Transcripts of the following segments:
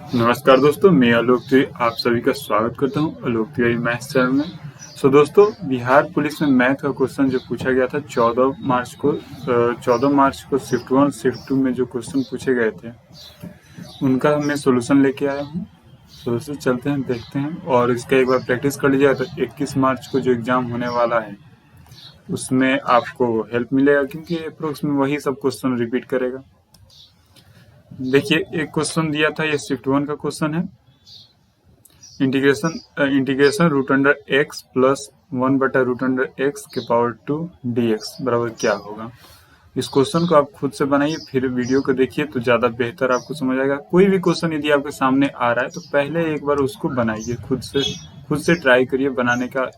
नमस्कार दोस्तों, मैं आलोक तिवारी आप सभी का स्वागत करता हूं आलोक तिवारी मैथ्स चैनल में। दोस्तों, बिहार पुलिस में मैथ का क्वेश्चन जो पूछा गया था 14 मार्च को शिफ्ट 1 शिफ्ट 2 में जो क्वेश्चन पूछे गए थे उनका मैं सोल्यूशन लेके आया हूं। दोस्तों चलते हैं, देखते हैं और इसका एक बार प्रैक्टिस कर लीजिएगा तो 21 मार्च को जो एग्जाम होने वाला है उसमें आपको हेल्प मिलेगा, क्योंकि अप्रोक्स में वही सब क्वेश्चन रिपीट करेगा। देखिए, एक क्वेश्चन दिया था, ये शिफ्ट 1 का क्वेश्चन है। Integration root under x plus 1/√x के पावर 2 dx बराबर क्या होगा। इस क्वेश्चन को आप खुद से बनाइए, फिर वीडियो को देखिए तो ज़्यादा बेहतर आपको समझ आएगा। कोई भी क्वेश्चन यदि आपके सामने आ रहा है तो पहले एक बार उसको बनाइए, खुद से ट्राई करिए बनाने का,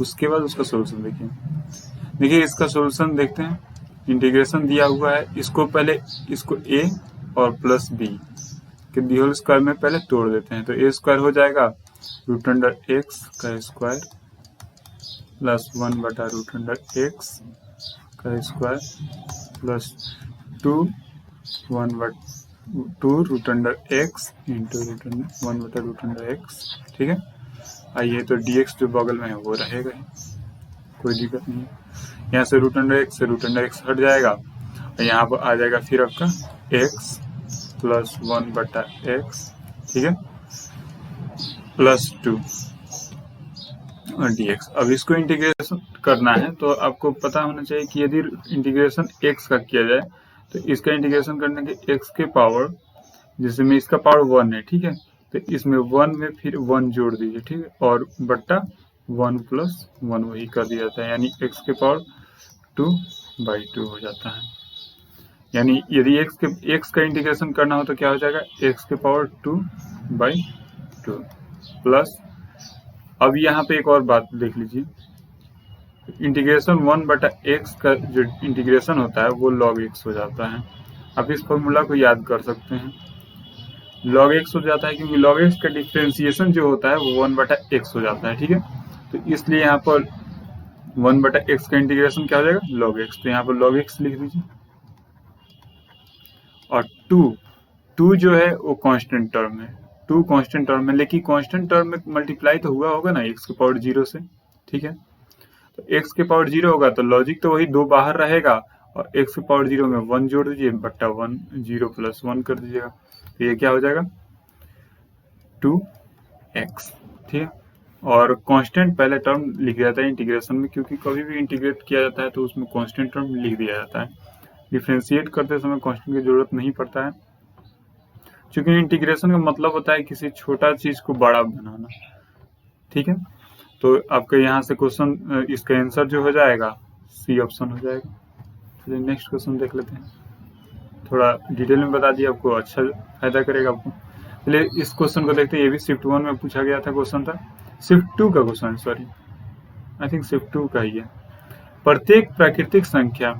उसके बाद उसका सोल्यूशन देखिए। देखिए, इसका सोल्यूशन देखते हैं। इंटीग्रेशन दिया हुआ है, इसको a और प्लस b के दी होल स्क्वायर में पहले तोड़ देते हैं तो a स्क्वायर हो जाएगा √x का स्क्वायर प्लस 1/√x का square plus 2√x into 1/√x। ठीक है, आइए तो dx जो बगल में है वो रहेगा ही, कोई दिक्कत नहीं है। यहाँ से √x हट जाएगा और यहाँ पर आ जाएगा फिर आपका x प्लस 1/x, ठीक है, प्लस 2 और dx। अब इसको इंटीग्रेशन करना है तो आपको पता होना चाहिए कि यदि इंटीग्रेशन x का किया जाए तो इसका इंटीग्रेशन करने के x के पावर, जैसे में इसका पावर 1 है, ठीक है, तो इसमें 1 में फिर 1 जोड़ दीजिए, ठीक है, और बट्टा 1 प्लस 1 वही कर दिया जाता है, यानी x के पावर 2/2 हो जाता है। यानी यदि x का इंटीग्रेशन करना हो तो क्या हो जाएगा, x के पावर 2/2 प्लस, अब यहाँ पे एक और बात देख लीजिए, इंटीग्रेशन 1/x का जो इंटीग्रेशन होता है वो log x हो जाता है। आप इस फॉर्मूला को याद कर सकते हैं, log x हो जाता है क्योंकि log x का डिफ्रेंसिएशन जो होता है वो 1/x हो जाता है, ठीक है, तो इसलिए यहाँ पर 1/x का इंटीग्रेशन क्या हो जाएगा, log x, तो यहाँ पर log x लिख दीजिए। और 2 जो है वो कांस्टेंट टर्म है, 2 कांस्टेंट टर्म है, लेकिन कांस्टेंट टर्म में मल्टीप्लाई तो हुआ होगा ना x के पावर 0 से, ठीक है, तो x के पावर 0 होगा तो लॉजिक तो वही 2 बाहर रहेगा और x के पावर 0 में 1 जोड़ दीजिए, बट्टा 1, 0 प्लस 1 कर दीजिएगा, तो ये क्या हो जाएगा 2x, ठीक है। और कांस्टेंट पहले टर्म लिख जाता है इंटीग्रेशन में, क्योंकि कभी भी इंटीग्रेट किया जाता है तो उसमें कांस्टेंट टर्म लिख दिया जाता है। डिफ्रेंशिएट करते समय कांस्टेंट की जरूरत नहीं पड़ता है, क्योंकि इंटीग्रेशन का मतलब होता है किसी छोटा चीज को बड़ा बनाना, ठीक है। तो आपके यहाँ से क्वेश्चन, इसका आंसर जो हो जाएगा सी ऑप्शन हो जाएगा। चलिए नेक्स्ट क्वेश्चन देख लेते हैं, थोड़ा डिटेल में बता दिया आपको, अच्छा फायदा करेगा आपको। चलिए इस क्वेश्चन को देखते हैं, ये भी शिफ्ट 1 में पूछा गया था क्वेश्चन था, शिफ्ट 2 का question, sorry I think shift 2 का ही है। प्रत्येक प्राकृतिक संख्या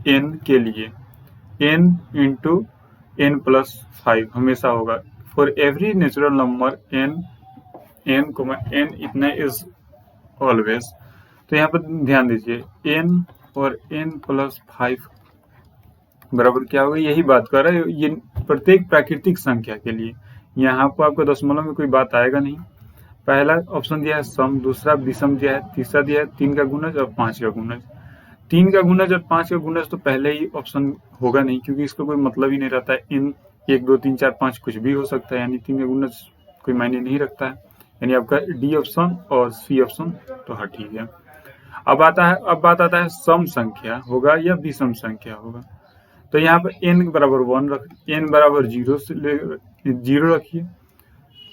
n के लिए n इंटू n प्लस 5 हमेशा होगा, for every natural number n इतना इज ऑलवेज। तो यहाँ पर ध्यान दीजिए, n और n प्लस 5 बराबर क्या होगा, यही बात कर रहा है, ये प्रत्येक प्राकृतिक संख्या के लिए। यहाँ पर आपको दशमलव में कोई बात आएगा नहीं। पहला ऑप्शन दिया है सम, दूसरा विषम दिया है, तीसरा दिया है 3 का गुणज और 5 का गुणज। 3 का गुणज और 5 का गुणज तो पहले ही ऑप्शन होगा नहीं, क्योंकि इसका कोई मतलब ही नहीं रहता है। इन 1 2 3 4 5 कुछ भी हो सकता है, यानी 3 का गुणज कोई मायने नहीं रखता है, यानी आपका डी ऑप्शन और सी ऑप्शन तो हाँ ठीक है। अब बात आता है सम संख्या होगा या विषम संख्या होगा। तो यहाँ पर n बराबर 1 रख, n बराबर 0 रखिए,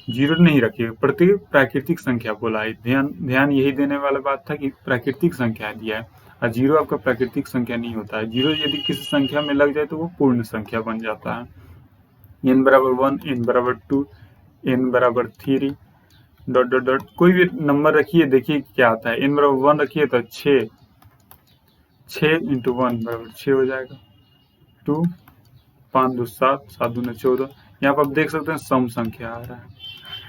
0 नहीं रखिए, प्रत्येक प्राकृतिक संख्या बोला है। ध्यान यही देने वाला बात था कि प्राकृतिक संख्या दिया है और 0 आपका प्राकृतिक संख्या नहीं होता है। 0 यदि किसी संख्या में लग जाए तो वो पूर्ण संख्या बन जाता है। n बराबर 1, n बराबर 2, n बराबर 3 ... कोई भी नंबर रखिए, देखिए क्या आता है। n बराबर 1 रखिए तो 6 इंटू 1 बराबर 6 हो जाएगा, 2 5 2 7 7 2 14। यहाँ पर आप देख सकते हैं सम संख्या आ रहा है,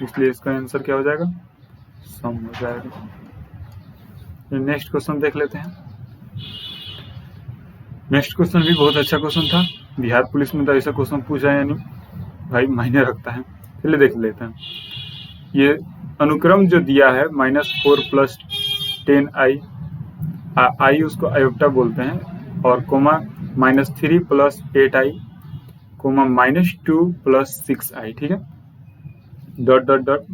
इसलिए इसका आंसर क्या हो जाएगा, सम हो जाएगा। नेक्स्ट क्वेश्चन देख लेते हैं। नेक्स्ट क्वेश्चन भी बहुत अच्छा क्वेश्चन था, बिहार पुलिस में तो ऐसा क्वेश्चन पूछा है, यानी भाई मायने रखता है। चलिए देख लेते हैं। ये अनुक्रम जो दिया है -4 + 10i, आई उसको आयोटा बोलते हैं, और कोमा -3 + 8i, कोमा -2 + 6i, ठीक है, डॉट डॉट डॉट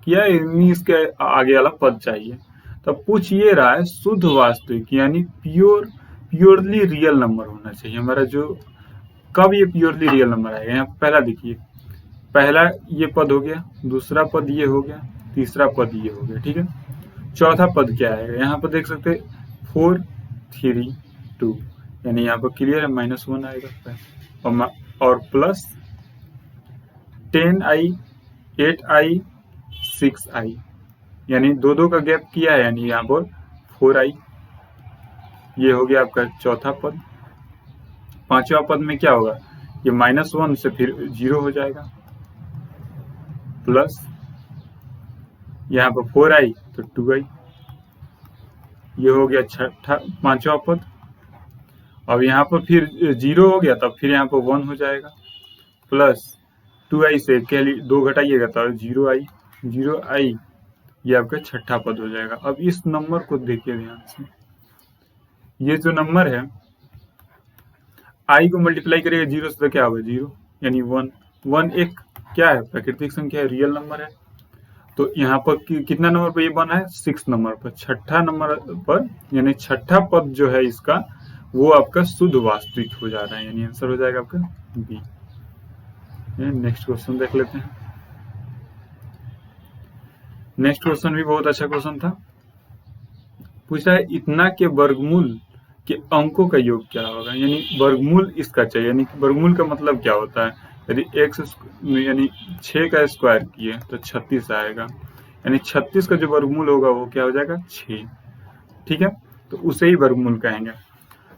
किया, इसके आगे वाला पद चाहिए। तब पूछ ये रहा है शुद्ध वास्तविक यानी प्योरली रियल नंबर होना चाहिए हमारा। जो कब ये प्योरली रियल नंबर आएगा, यहाँ पहला देखिए, पहला ये पद हो गया, दूसरा पद ये हो गया, तीसरा पद ये हो गया, ठीक है। चौथा पद क्या आएगा, यहाँ पर देख सकते 4 3 2, यानी यहाँ पर क्लियर है -1 आएगा, और प्लस 10i 8i 6i, यानी दो का गैप किया है, यानी यहाँ पर 4i, ये हो गया आपका चौथा पद। पांचवा पद में क्या होगा, ये -1 से फिर 0 हो जाएगा, प्लस यहाँ पर 4i तो 2i, ये हो गया छठा पांचवा पद। अब यहाँ पर फिर 0 हो गया, तब फिर यहाँ पर 1 हो जाएगा, प्लस 2i से 2 घटाइएगा तो 0i, ये आपका छठा पद हो जाएगा। अब इस नंबर को देखिए ध्यान से, ये जो नंबर है i को मल्टीप्लाई करिएगा 0 से तो क्या होगा 0, यानी 1 एक क्या है, प्राकृतिक संख्या है, रियल नंबर है। तो यहाँ पर कितना नंबर पर ये बना है, 6 नंबर पर, छठा नंबर पर, यानी छठा पद जो है इसका वो आपका शुद्ध वास्तविक हो जा रहा है, यानी आंसर हो जाएगा आपका बी। नेक्स्ट क्वेश्चन देख लेते हैं। नेक्स्ट क्वेश्चन भी बहुत अच्छा क्वेश्चन था। पूछ रहा है इतना के वर्गमूल के अंकों का योग क्या होगा, यानी वर्गमूल इसका चाहिए, यानी वर्गमूल का मतलब क्या होता है, यदि x यानी 6 का स्क्वायर किए तो 36 आएगा, यानी 36 का जो वर्गमूल होगा वो क्या हो जाएगा 6, ठीक है, तो उसे ही वर्गमूल कहेंगे।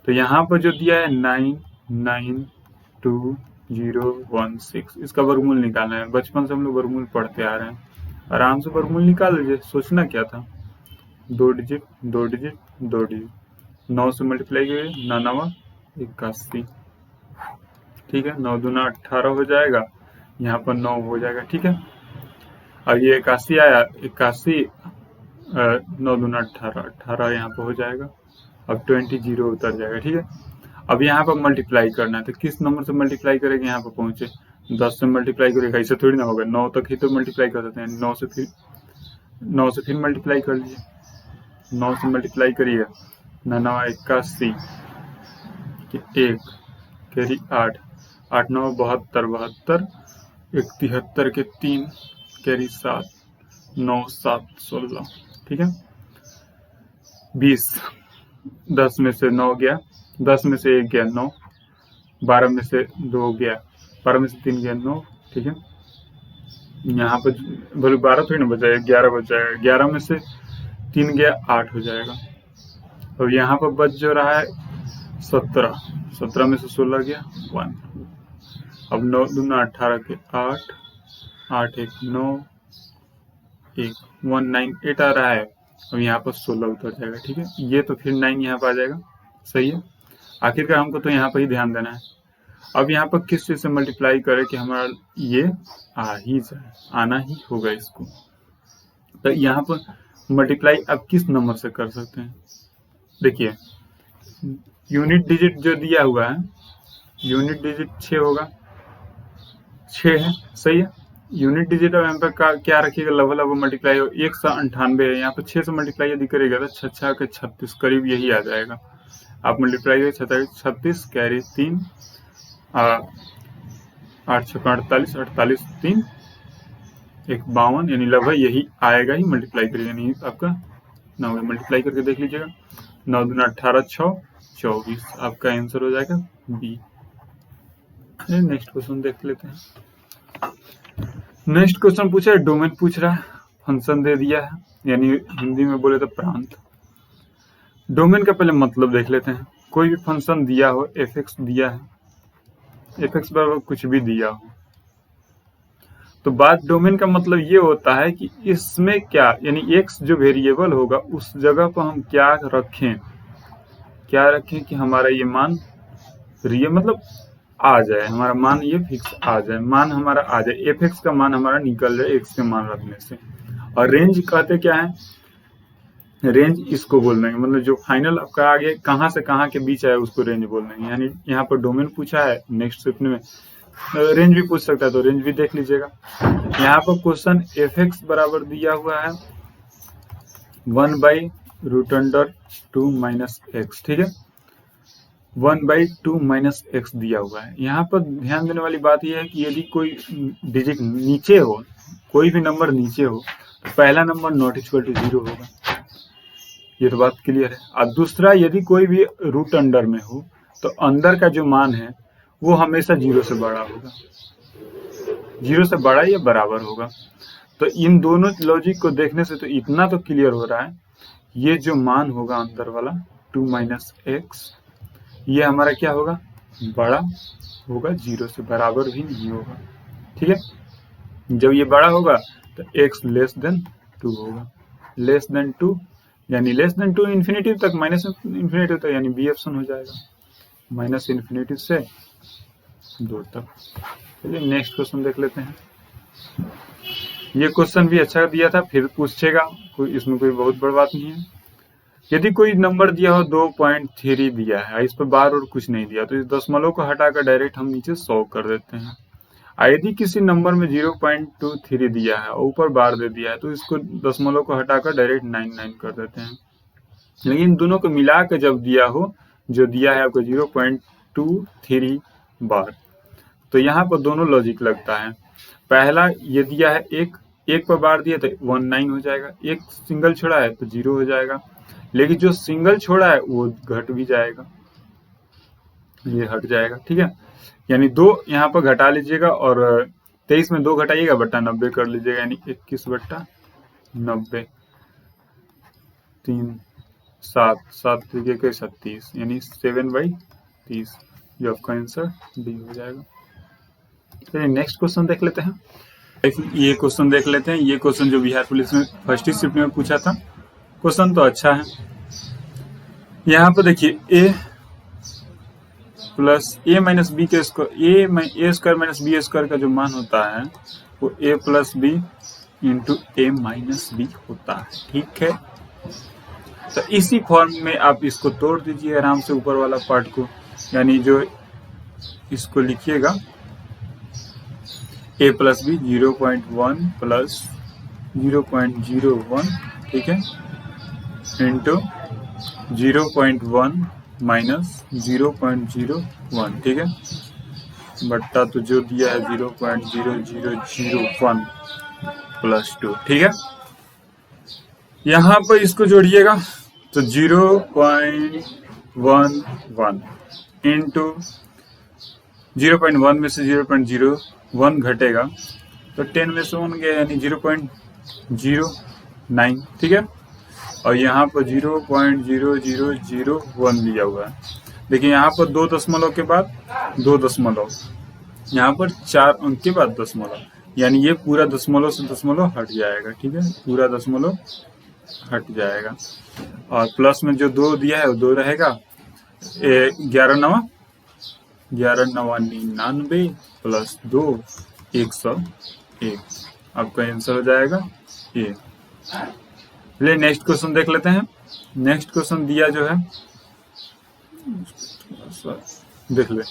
तो यहाँ पर जो दिया है 99216, इसका वर्गमूल निकालना है। बचपन से हम लोग वर्गमूल पढ़ते आ रहे हैं, आराम से वर्गमूल निकाल लीजिए, सोचना क्या था, 2 डिजिट 2 डिजिट 2 डिजिट, 9 से मल्टीप्लाई करिए, 9 9 81, ठीक है, 9 दूना 18 हो जाएगा, यहाँ पर 9 हो जाएगा, ठीक है। अब ये 81 आया, 81 9 दूना 18 यहाँ पर हो जाएगा, अब 20 0 उतर जाएगा, ठीक है। अब यहाँ पर मल्टीप्लाई करना है, तो किस नंबर से मल्टीप्लाई करेंगे, यहाँ पर पहुंचे 10 से मल्टीप्लाई करेगा, ऐसे थोड़ी ना होगा, 9 तक ही तो मल्टीप्लाई कर सकते हैं, 9 से फिर मल्टीप्लाई कर लीजिए, 9 से मल्टीप्लाई करिएगा, 9 9 81 1 कैरी 8 8 9 72 1 73 के 3 कैरी 7 9 7 16, ठीक है। 20 10 में से 9 गया, 10 में से 1 गया 9, 12 में से 2 गया, 12 में से 3 गया 9, ठीक है। यहाँ पर बोले 12 थोड़ी ना बचाएगा, 11 बचाएगा, 11 में से 3 गया 8 हो जाएगा। अब यहाँ पर बच जो रहा है 17, 17 में से 16 गया 1, अब 9 दूना 18 के 8 8 1 9 1 198 आ रहा है, अब यहाँ पर 16 उतर जाएगा, ठीक है। ये तो फिर 9 यहाँ पर आ जाएगा, सही है। आखिरकार हमको तो यहाँ पर ही ध्यान देना है। अब यहाँ पर किस चीज से मल्टीप्लाई करें कि हमारा ये आ ही जाए, आना ही होगा इसको। तो यहाँ पर मल्टीप्लाई अब किस नंबर से कर सकते हैं, देखिए यूनिट डिजिट जो दिया हुआ है, यूनिट डिजिट 6 होगा, 6 है, सही है। यूनिट डिजिट अब यहाँ पर क्या रखिएगा, लगभग मल्टीप्लाई 198 है, यहाँ पर 6 से मल्टीप्लाई यदि करेगा तो 6 के 36 करीब यही आ जाएगा। आप मल्टीप्लाई करें 36 कैरी 3 8 6 48 48 3 1 52, यानी लगभग यही आएगा ही, मल्टीप्लाई करिएगा, नहीं आपका 9 मल्टीप्लाई करके देख लीजिएगा, 9 दूना 18 6 24, आपका आंसर हो जाएगा बी। नेक्स्ट क्वेश्चन देख लेते हैं। नेक्स्ट क्वेश्चन पूछा है, डोमेन पूछ रहा है, फंक्शन दे दिया है, यानी हिंदी में बोले तो प्रांत। डोमेन का पहले मतलब देख लेते हैं। कोई भी फंक्शन दिया हो, f(x) दिया है, f(x) बराबर कुछ भी दिया हो, तो बात डोमेन का मतलब ये होता है कि इसमें क्या, यानी x जो वेरिएबल होगा उस जगह पर हम क्या रखें कि हमारा ये मान रियल, मतलब आ जाए, हमारा मान ये फिक्स आ जाए, मान हमारा आ जाए, एफ एक्स का मान हमारा निकल जाए एक्स के मान रखने से। और रेंज कहते क्या है, रेंज इसको बोल देंगे, मतलब जो फाइनल आपका आगे कहाँ से कहाँ के बीच है उसको रेंज बोल देंगे। यानी यहाँ पर डोमेन पूछा है, नेक्स्ट स्टेप में रेंज भी पूछ सकता है, तो रेंज भी देख लीजिएगा। यहाँ पर क्वेश्चन एफ एक्स बराबर दिया हुआ है 1/√2 माइनस एक्स, ठीक है, 1/2 माइनस एक्स दिया हुआ है। यहाँ पर ध्यान देने वाली बात यह है कि यदि कोई डिजिट नीचे हो, कोई भी नंबर नीचे हो, तो पहला नंबर नॉट इक्वल टू 0 होगा, ये तो बात क्लियर है। और दूसरा, यदि कोई भी रूट अंडर में हो तो अंदर का जो मान है वो हमेशा 0 से बड़ा होगा, 0 से बड़ा या बराबर होगा। तो इन दोनों लॉजिक को देखने से तो इतना तो क्लियर हो रहा है, ये जो मान होगा अंदर वाला 2 माइनस एक्स, ये हमारा क्या होगा, बड़ा होगा, 0 से बराबर भी नहीं होगा, ठीक है। जब ये बड़ा होगा तो x लेस देन 2 होगा, लेस देन 2 यानी लेस देन 2 इन्फिनिटी तक, माइनस इन्फिनिटी तक, यानी बी ऑप्शन हो जाएगा, माइनस इन्फिनिटी से 2 तक। चलिए नेक्स्ट क्वेश्चन देख लेते हैं। ये क्वेश्चन भी अच्छा दिया था, फिर पूछेगा, इसमें कोई बहुत बड़ी बात नहीं है। यदि कोई नंबर दिया हो 2.3 दिया है, इस पर बार और कुछ नहीं दिया, तो इस दशमलव को हटाकर डायरेक्ट हम नीचे 100 कर देते हैं। यदि किसी नंबर में 0.23 दिया है और ऊपर बार दे दिया है, तो इसको दशमलव को हटाकर डायरेक्ट 99 कर देते हैं। लेकिन इन दोनों को मिला कर जब दिया हो, जो दिया है आपको 0.23 बार, तो यहाँ पर दोनों लॉजिक लगता है। पहला ये दिया है एक पर बार दिया तो 19 हो जाएगा, एक सिंगल छोड़ा है तो 0 हो जाएगा, लेकिन जो सिंगल छोड़ा है वो घट भी जाएगा, ये हट जाएगा, ठीक है। यानी 2 यहाँ पर घटा लीजिएगा और 23 में 2 घटाइएगा बट्टा 90 कर लीजिएगा, यानी 21/90, 3 7 7 के 36, यानी 7/30, जो आपका आंसर डी हो जाएगा। चलिए नेक्स्ट क्वेश्चन देख लेते हैं। ये क्वेश्चन देख लेते हैं। ये क्वेश्चन जो बिहार पुलिस में फर्स्ट ही शिफ्ट में पूछा था, क्वेश्चन तो अच्छा है। यहाँ पर देखिए a plus a minus b के square, a square minus b square का जो मान होता है वो a plus b into a minus b होता है, ठीक है। तो इसी फॉर्म में आप इसको तोड़ दीजिए आराम से, ऊपर वाला पार्ट को, यानी जो इसको लिखिएगा a प्लस बी 0.1 प्लस 0.01, ठीक है, इंटू 0.1 माइनस 0.01, ठीक है, बट्टा तो जो दिया है 0.0001 प्लस 2, ठीक है। यहाँ पर इसको जोड़िएगा तो 0.11 इंटू 0.1 में से 0.01 घटेगा तो 10 में से 1 गया, यानी 0.09, ठीक है। और यहाँ पर 0.0001 दिया हुआ है। देखिए यहाँ पर 2 दशमलव के बाद 2 दशमलव, यहाँ पर 4 अंक के बाद दशमलव, यानी ये पूरा दशमलव से दशमलव हट जाएगा, ठीक है, पूरा दशमलव हट जाएगा। और प्लस में जो 2 दिया है वो 2 रहेगा, 11 9 99 प्लस 2 101, आपका आंसर हो जाएगा ये। चलिए नेक्स्ट क्वेश्चन देख लेते हैं। नेक्स्ट क्वेश्चन दिया जो है देख ले,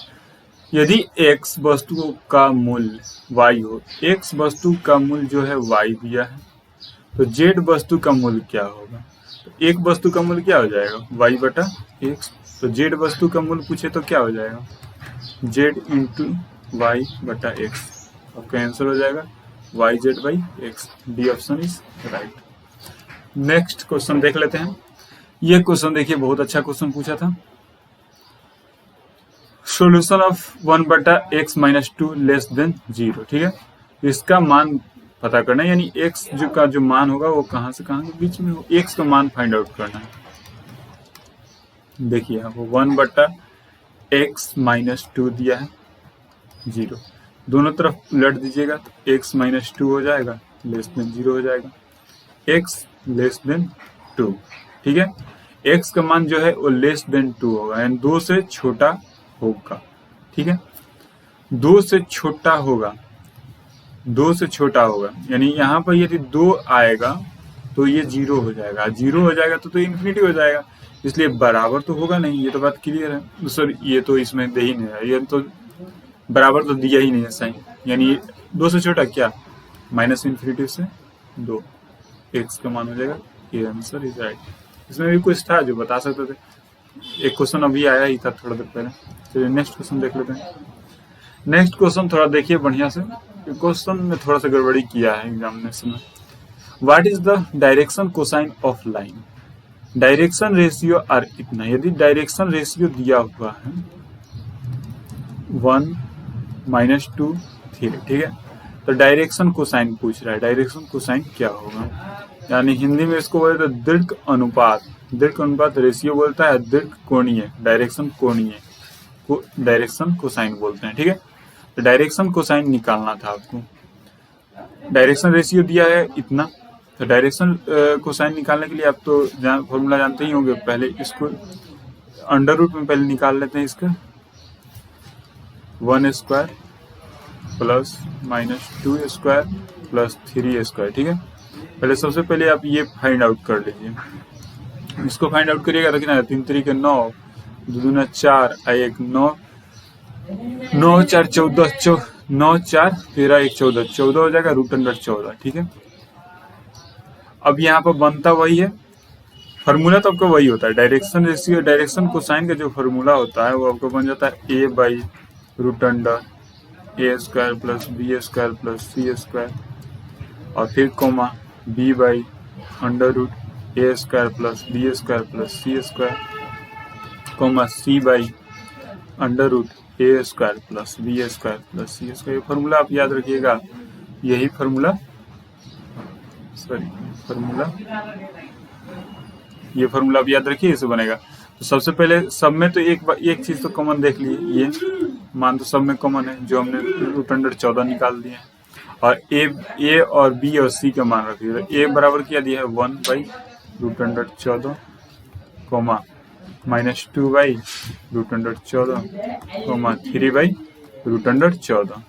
यदि x वस्तु का मूल्य y हो, x वस्तु का मूल्य जो है y दिया है, तो z वस्तु का मूल्य क्या होगा। तो एक वस्तु का मूल्य क्या हो जाएगा, y बटा x, तो z वस्तु का मूल्य पूछे तो क्या हो जाएगा, z इंटू वाई बटा x, आपका आंसर हो जाएगा yz/x, D option is right. Next question देख लेते हैं। ये क्वेश्चन देखिए बहुत अच्छा क्वेश्चन पूछा था। Solution of 1/x minus 2 less than 0, ठीक है। इसका मान पता करना है, यानी x जो का जो मान होगा वो कहां से कहां के बीच में हो, x का मान फाइंड आउट करना है। देखिए आपको 1/x माइनस 2 दिया है 0, दोनों तरफ उलट दीजिएगा तो x माइनस 2 हो जाएगा, लेस देन 0 हो जाएगा, x लेस देन 2, ठीक है। x का मान जो है वो लेस देन 2 होगा, यानी 2 से छोटा होगा, ठीक है। 2 से छोटा होगा, 2 से छोटा होगा, यानी यहाँ पर यदि 2 आएगा तो ये 0 हो जाएगा, 0 हो जाएगा तो इन्फिनिटी हो जाएगा, इसलिए बराबर तो होगा नहीं, ये तो बात क्लियर है सर। ये तो इसमें दे ही नहीं है, ये तो बराबर तो दिया ही नहीं है साइन, यानी 2 से छोटा क्या, माइनस इन्फिनिटी से 2, x का मान हो जाएगा, ये आंसर इज राइट। इसमें भी कुछ था जो बता सकते थे, एक क्वेश्चन अभी आया ही था थोड़ा देर पहले। चलिए नेक्स्ट क्वेश्चन देख लेते हैं। नेक्स्ट क्वेश्चन थोड़ा देखिए बढ़िया से, क्वेश्चन में थोड़ा सा गड़बड़ी किया है एग्जामिनेशन में। What is the direction cosine of line, direction ratio are इतना, यदि डायरेक्शन रेशियो दिया हुआ है 1 -2 3, ठीक है, तो डायरेक्शन कोसाइन पूछ रहा है, डायरेक्शन कोसाइन क्या होगा, यानी हिंदी में इसको बोलते हैं दीर्घ अनुपात, दीर्घ अनुपात रेशियो बोलता है, दीर्घ कोणीय, डायरेक्शन कोणीय को डायरेक्शन कोसाइन बोलते हैं, ठीक है। तो डायरेक्शन कोसाइन निकालना था आपको, डायरेक्शन रेशियो दिया है इतना, तो डायरेक्शन कोसाइन निकालने के लिए आप तो फॉर्मूला जानते ही होंगे, पहले इसको अंडर रूट में पहले निकाल लेते हैं, इसका 1² प्लस -2² प्लस 3², ठीक है। पहले सबसे पहले आप ये फाइंड आउट कर लीजिए, इसको फाइंड आउट करिएगा, तो कितना 3 3 के 9, 2 दूना 4, 1 9, 9 4 14, 9 4 13 1 14, 14 हो जाएगा √14, ठीक है। अब यहाँ पर बनता वही है, फार्मूला तो आपका वही होता है, डायरेक्शन रेशियो, डायरेक्शन कोसाइन का जो फार्मूला होता है वो आपको बन जाता है a/√a² plus b² plus c², और फिर comma b/√a² plus b² plus c², comma c/√a² plus b² plus c²। ये फार्मूला आप याद रखिएगा, यही फार्मूला ये फार्मूला आप याद रखिए, इसे बनेगा। तो सबसे पहले सब में तो एक चीज तो कॉमन देख लीजिए, ये मान तो सब में कॉमन है, जो हमने √14 निकाल दिए, और ए और बी और सी का मान रखिए। तो ए बराबर क्या दिया है 1/√14, कोमा -2/√14, कोमा 3/√14,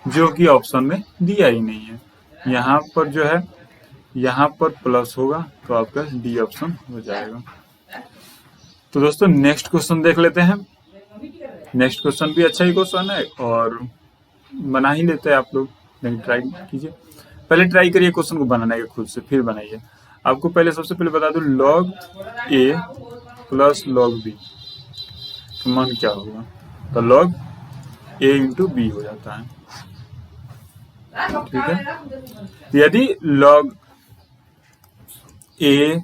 जो कि ऑप्शन में दिया ही नहीं है। यहाँ पर जो है, यहाँ पर प्लस होगा तो आपका डी ऑप्शन हो जाएगा। तो दोस्तों नेक्स्ट क्वेश्चन देख लेते हैं। नेक्स्ट क्वेश्चन भी अच्छा ही क्वेश्चन है और बना ही लेते हैं आप लोग, नहीं ट्राई कीजिए, पहले ट्राई करिए क्वेश्चन को बनाने का खुद से, फिर बनाइए। आपको पहले सबसे पहले बता दूं, log a plus log b का मान क्या होगा, तो log a × b हो जाता है, ठीक है। यदि log a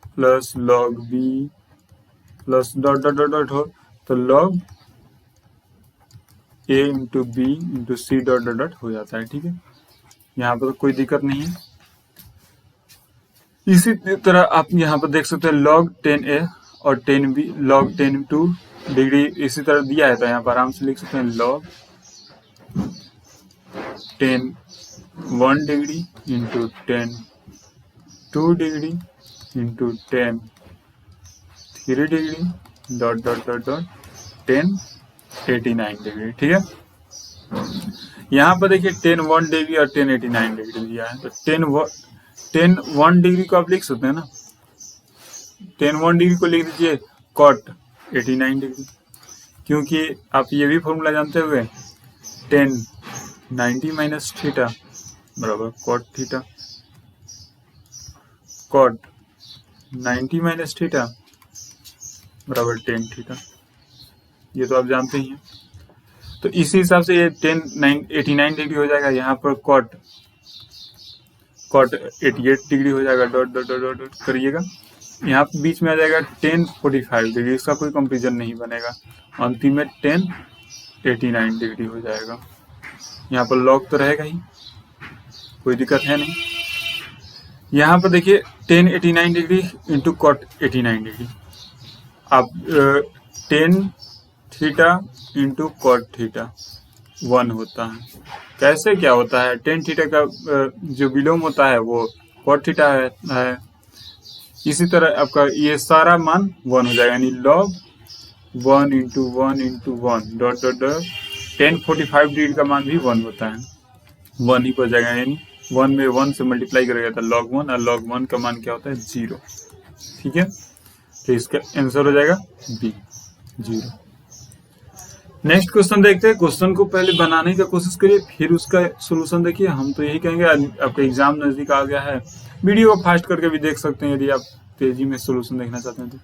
plus log b plus dot dot dot dot हो, तो log a × b × c dot dot dot हो जाता है, ठीक है। यहाँ पर तो कोई दिक्कत नहीं है। इसी तरह आप यहाँ पर देख सकते हैं log 10a और 10b, log 10 डिग्री इसी तरह दिया है, तो यहाँ पर आराम से लिख सकते हैं log 10 1 degree × 10 2 degree × 10 3 degree dot dot dot dot 10 89 degree, ठीक है। यहाँ पर देखिए 10 1 डिग्री और 10 89 डिग्री दिया है, तो 10 1 डिग्री को आप लिख सकते हैं ना, 10 1 डिग्री को लिख दीजिए cot 89 डिग्री, क्योंकि आप ये भी फॉर्मूला जानते हुए 10 90 माइनस थीटा बराबर cot theta, cot 90 minus theta बराबर 10 थीटा, ये तो आप जानते ही हैं। तो इसी हिसाब से ये 89 डिग्री हो जाएगा, यहाँ पर cot 88 डिग्री हो जाएगा, dot dot dot dot dot करिएगा, यहाँ पे बीच में आ जाएगा 1045 डिग्री, इसका कोई कंपेरिजन नहीं बनेगा, अंतिम में 1089 डिग्री हो जाएगा। यहाँ पर लॉग तो रहेगा ही, कोई दिक्कत है नहीं। यहाँ पर देखिए 1089 डिग्री × cot 89 डिग्री, आप 10 थीटा × cot थीटा 1 होता है। कैसे क्या होता है, 10 थीटा का जो विलोम होता है वो cot थीटा है। इसी तरह आपका ये सारा मान 1 हो जाएगा, यानी log 1 × 1 × 1 dot dot dot tan 45 degree का मान भी 1 होता है, 1 ही पर जाएगा, यानी 1 में 1 से मल्टीप्लाई करेगा तो log 1, और log 1 का मान क्या होता है 0। ठीक है, तो इसका आंसर हो जाएगा बी 0। नेक्स्ट क्वेश्चन देखते हैं। क्वेश्चन को पहले बनाने की कोशिश करिए, फिर उसका सोल्यूशन देखिए। हम तो यही कहेंगे, आपका एग्जाम नजदीक आ गया है, वीडियो को फास्ट करके भी देख सकते हैं यदि आप तेजी में सोल्यूशन देखना चाहते हैं तो।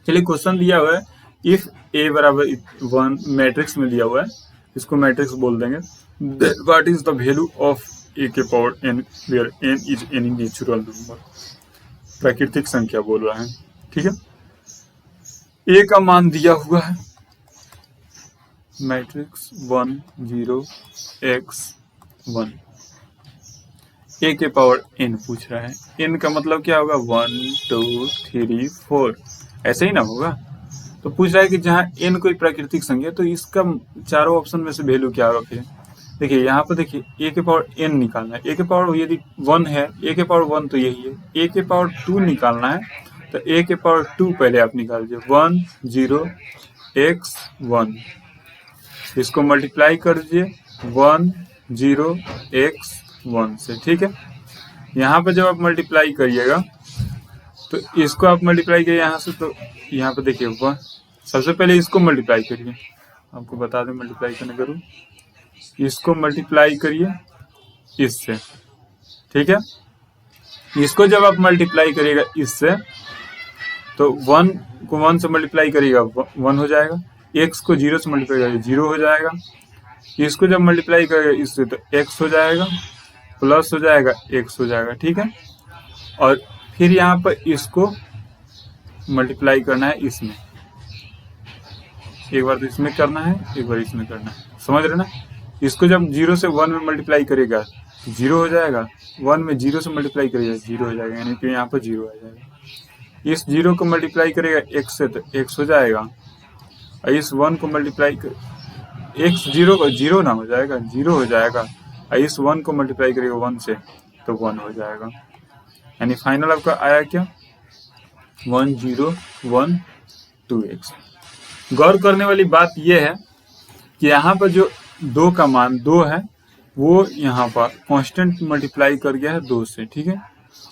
चलिए, क्वेश्चन दिया हुआ है, इफ ए बराबर 1 मैट्रिक्स में दिया हुआ है, इसको मैट्रिक्स बोल देंगे। What is the value of A के power n where n is any natural number, प्राकृतिक संख्या बोल रहा है। ठीक है, ए का मान दिया हुआ है मैट्रिक्स 1 0 x 1, ए के पावर n पूछ रहा है। n का मतलब क्या होगा 1 2 3 4, ऐसे ही ना होगा। तो पूछ रहा है कि जहाँ n कोई प्राकृतिक संख्या, तो इसका चारों ऑप्शन में से वैल्यू क्या होगा। फिर देखिए यहाँ पर, देखिए a के पावर n निकालना है। a के पावर यदि 1 है, a के पावर 1 तो यही है। a के पावर 2 निकालना है, तो a के पावर 2 पहले आप निकाल दीजिए, 1 0 x 1, इसको मल्टीप्लाई कर दीजिए 1 0 x 1 से। ठीक है, यहाँ पर जब आप मल्टीप्लाई करिएगा तो इसको आप मल्टीप्लाई करिए यहाँ से, तो यहाँ पर देखिए 1, सबसे पहले इसको मल्टीप्लाई करिए, आपको बता दें मल्टीप्लाई करने करूँ, इसको मल्टीप्लाई करिए इससे। ठीक है, इसको जब आप मल्टीप्लाई करिएगा इससे, तो 1 को 1 से मल्टीप्लाई करिएगा 1 हो जाएगा, x को 0 से मल्टीप्लाई करिएगा 0 हो जाएगा, इसको जब मल्टीप्लाई करेगा इससे तो x हो जाएगा, प्लस हो जाएगा x हो जाएगा। ठीक है, और फिर यहाँ पर इसको मल्टीप्लाई करना है इसमें, एक बार तो इसमें करना है, एक बार इसमें करना है, समझ रहे ना। इसको जब 0 से 1 में मल्टीप्लाई करेगा 0 हो जाएगा, 1 में 0 से मल्टीप्लाई करेगा 0 हो जाएगा, यानी कि यहाँ पर 0 आ जाएगा। इस 0 को मल्टीप्लाई करेगा x से तो x हो जाएगा, और इस 1 को मल्टीप्लाई कर x 0 को 0 ना हो जाएगा, 0 हो जाएगा, और इस 1 को मल्टीप्लाई करेगा 1 से तो 1 हो जाएगा, यानी फाइनल आपका आया क्या 1 0 1 2x। गौर करने वाली बात यह है कि यहाँ पर जो 2 का मान 2 है, वो यहाँ पर कांस्टेंट मल्टीप्लाई कर गया है 2 से। ठीक है,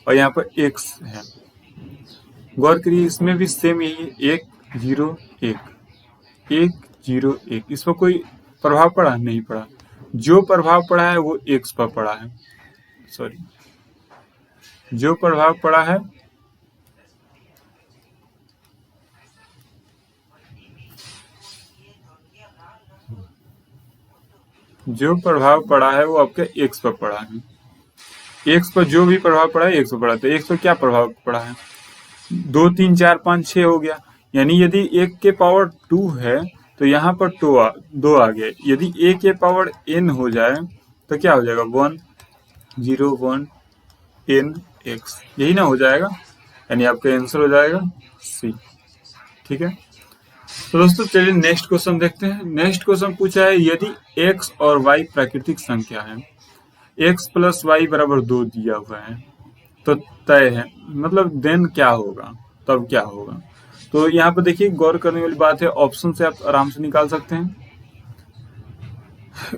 और यहाँ पर x है, गौर करिए इसमें भी सेम यही है, 1 0 1 1 0 1, इस पर कोई प्रभाव पड़ा नहीं पड़ा, जो प्रभाव पड़ा है वो x पर पड़ा है, सॉरी, जो प्रभाव पड़ा है वो आपके x पर पड़ा है। x पर जो भी प्रभाव पड़ा है x पर पड़ा है, तो x पर क्या प्रभाव पड़ा है 2 3 4 5 6 हो गया, यानी यदि 1 के पावर 2 है तो यहाँ पर 2 आ गया। यदि a के पावर n हो जाए तो क्या हो जाएगा 1 0 1 n x, यही ना हो जाएगा, यानी आपका आंसर हो जाएगा सी। ठीक है, तो दोस्तों चलिए नेक्स्ट क्वेश्चन देखते हैं। नेक्स्ट क्वेश्चन पूछा है, यदि x और y प्राकृतिक संख्या है, x प्लस वाई बराबर 2 दिया हुआ है, तो तय है, मतलब देन क्या होगा, तब क्या होगा। तो यहाँ पर देखिए गौर करने वाली बात है, ऑप्शन से आप आराम से निकाल सकते हैं।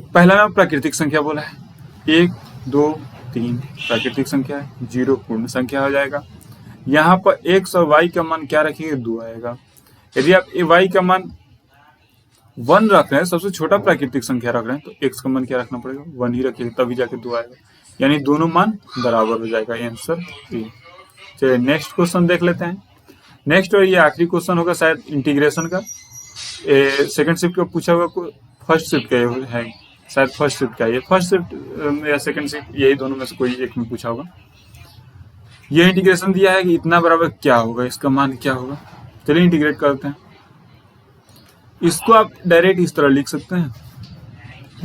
पहला नाम प्राकृतिक संख्या बोला है, 1 2 3 प्राकृतिक संख्या है, 0 पूर्ण संख्या हो जाएगा। यहाँ पर x और y का मान क्या रखेंगे 2 आएगा। यदि आप y का मान 1 रख रहे हैं, सबसे छोटा प्राकृतिक संख्या रख रहे हैं, तो x का मान क्या रखना पड़ेगा 1 ही रखिएगा, तभी जाके 2 आएगा, यानी दोनों मान बराबर हो जाएगा, आंसर ए। चलिए नेक्स्ट क्वेश्चन देख लेते हैं। नेक्स्ट और ये आखिरी क्वेश्चन होगा शायद इंटीग्रेशन का, सेकंड शिफ्ट का पूछा होगा, फर्स्ट शिफ्ट का है शायद, फर्स्ट शिफ्ट का, ये फर्स्ट शिफ्ट या सेकंड शिफ्ट, यही दोनों में से कोई एक में पूछा होगा। ये इंटीग्रेशन दिया है कि इतना बराबर क्या होगा, इसका मान क्या होगा। चलिए इंटीग्रेट करते हैं। इसको आप डायरेक्ट इस तरह लिख सकते हैं,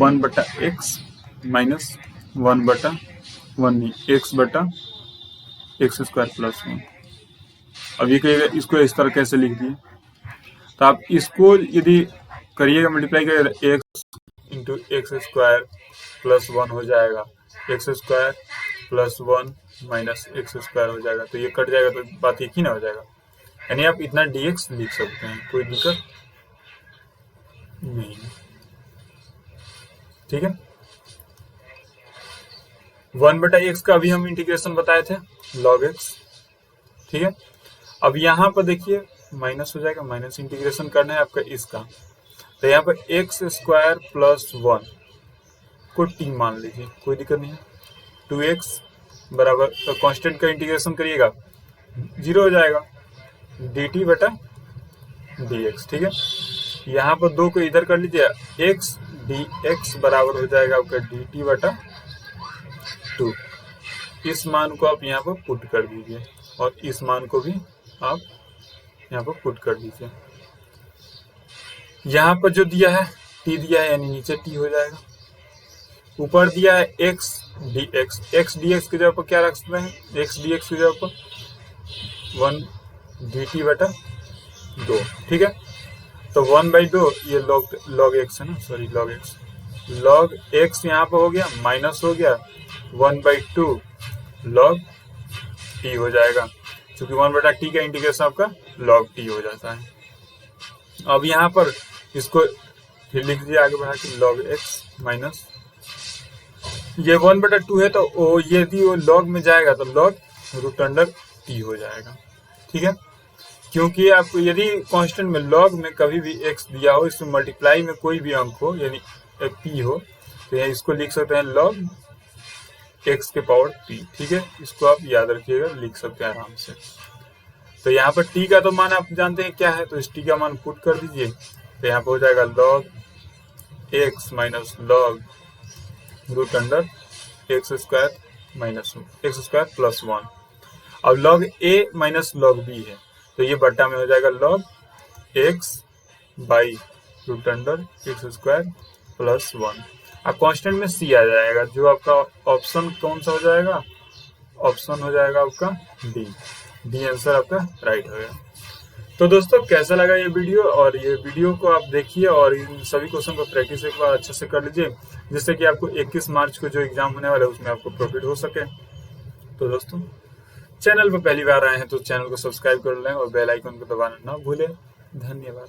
1/x माइनस 1/1 x बटा x स्क्वायर प्लस 1। अब ये कहिएगा इसको इस तरह कैसे लिख दिए, तो आप इसको यदि करिएगा मल्टीप्लाई करिएगा, x into x square plus 1 हो जाएगा, x square plus 1 minus x square हो जाएगा, तो ये कट जाएगा, तो बात एक ही ना हो जाएगा, यानी आप इतना dx लिख सकते हैं, कोई दिक्कत नहीं है। ठीक है। 1/x का अभी हम इंटीग्रेशन बताए थे log x, ठीक है। अब यहाँ पर देखिए माइनस हो जाएगा, माइनस इंटीग्रेशन करना है आपका इसका, तो यहाँ पर x² + 1 को t मान लीजिए, कोई दिक्कत नहीं है। 2x बराबर, तो कांस्टेंट का इंटीग्रेशन करिएगा 0 हो जाएगा, dt/dx, ठीक है। यहाँ पर 2 को इधर कर लीजिए, x dx बराबर हो जाएगा आपका dt/2। इस मान को आप यहाँ पर पुट कर दीजिए और इस मान को भी आप यहाँ पर पुट कर दीजिए। यहाँ पर जो दिया है t दिया है, यानी नीचे t हो जाएगा, ऊपर दिया है x dx, x dx की जगह पर क्या रख सकते हैं, x dx की जगह पर 1 dt/2, ठीक है। तो 1/2 ये log x है ना, सॉरी log x यहाँ पर हो गया, माइनस हो गया 1/2 log t हो जाएगा, क्योंकि 1/t का इंटीग्रेशन आपका log t हो जाता है। अब यहाँ पर इसको फिर लिख दिया आगे बढ़ा के log x माइनस, ये 1/2 है तो यदि वो log में जाएगा तो log √t हो जाएगा, ठीक है। क्योंकि आपको यदि कांस्टेंट में log में कभी भी x दिया हो, इसमें मल्टीप्लाई में कोई भी अंक हो यानी p हो, तो यहाँ इसको लिख सकते हैं log x के पावर p, ठीक है। इसको आप याद रखिएगा, लिख सकते हैं आराम से। तो यहाँ पर t का तो मान आप जानते हैं क्या है, तो इस t का मान पुट कर दीजिए, तो यहाँ पर हो जाएगा log x minus log √x² + 1। अब log a minus log b है, तो ये बट्टा में हो जाएगा log x/√x² + 1। अब कांस्टेंट में c आ जाएगा, जो आपका ऑप्शन कौन सा हो जाएगा, ऑप्शन हो जाएगा आपका डी आंसर आपका राइट होगा। तो दोस्तों कैसा लगा ये वीडियो, और ये वीडियो को आप देखिए और इन सभी क्वेश्चन को प्रैक्टिस एक बार अच्छे से कर लीजिए, जिससे कि आपको 21 मार्च को जो एग्जाम होने वाला है उसमें आपको प्रॉफिट हो सके। तो दोस्तों चैनल पर पहली बार आए हैं तो चैनल को सब्सक्राइब कर लें और बेल आइकन को दबाना ना भूलें। धन्यवाद।